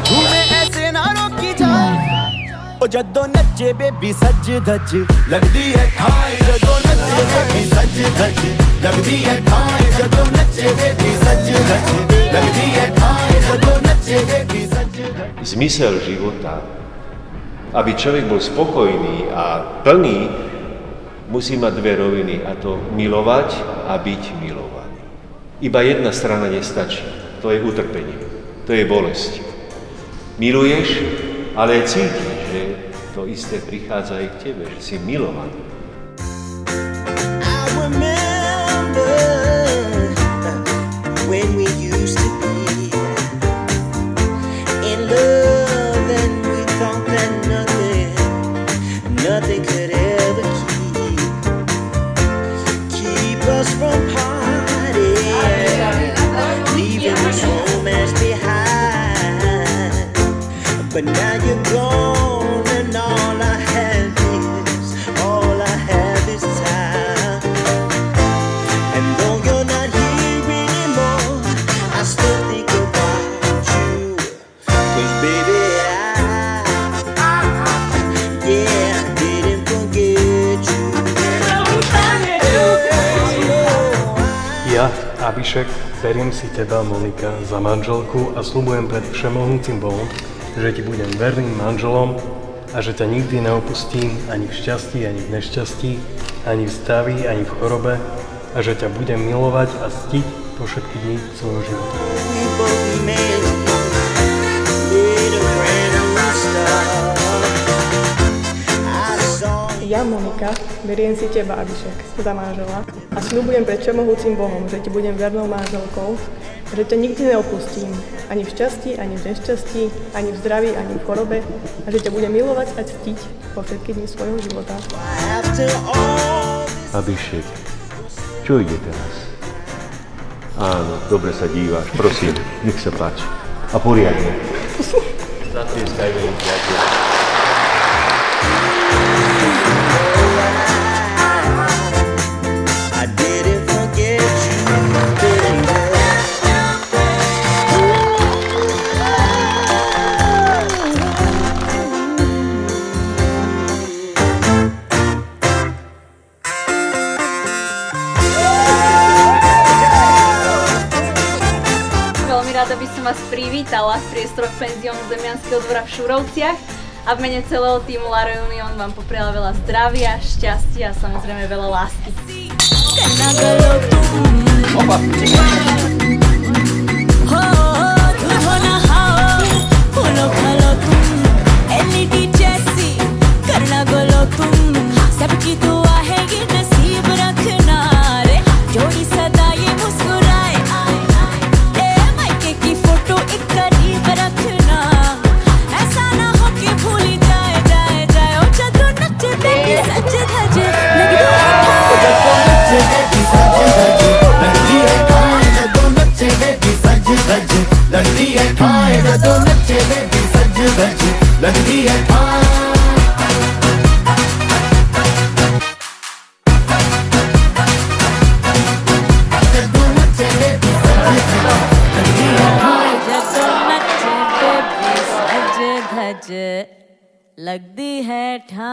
घूमे ऐसे ना रोकी जाए ओ जदों नचे बेबी सज धज लगदी है ठाई जदों नचे बेबी सज धज लगदी है ठाई जदों नचे बेबी सज धज लगदी है ठाई जदों नचे बेबी सज धज. Zmysel života, aby človek bol spokojný a plný, musí mať dve roviny, a to milovať a byť milovaný. Iba jedna strana nestačí, to je utrpenie, to je bolesť. Miluješ, ale cítiš, že to isté prichádza aj k tebe, že si milovaný. I remember when we used to be in love and we thought that nothing could ever keep us from partying, leaving this romance behind. But now you're gone and all I have is time. And though you're not here anymore, I still think about you. 'Cause baby, yeah, I didn't forget you. Ja, Abhishek, beriem si teba, Monika, za manželku a sľubujem pred všemohúcim Bohom, že ti budem verným manželom a že ťa nikdy neopustím ani v šťastí, ani v nešťastí, ani v zdraví, ani v chorobe a že ťa budem milovať a ctiť po všetky dni svojho života. Ja, Monika, beriem si teba, Abhishek, za manžela a sľubujem pred všemohúcim Bohom, že ti budem vernou manželkou, že ťa nikdy neopustím, ani v šťastí, ani v nešťastí, ani v zdraví, ani v chorobe a že ťa budem milovať a ctiť po všetky dni svojho života. Abhishek, čo ide teraz? Áno, dobre sa díváš, prosím, nech sa páči. A poriadne. Zatlieskajme im, priateľ. Rada by som vás privítala v priestoroch penziónu Zemianskeho dvora v Šurovciach a v mene celého týmu La Reunion vám popriala veľa zdravia, šťastia a samozrejme veľa lásky. लगदी है ठाई जदों नचे बेबी सज धज लगदी है ठाई जदों नचे बेबी सज धज लगदी है ठाई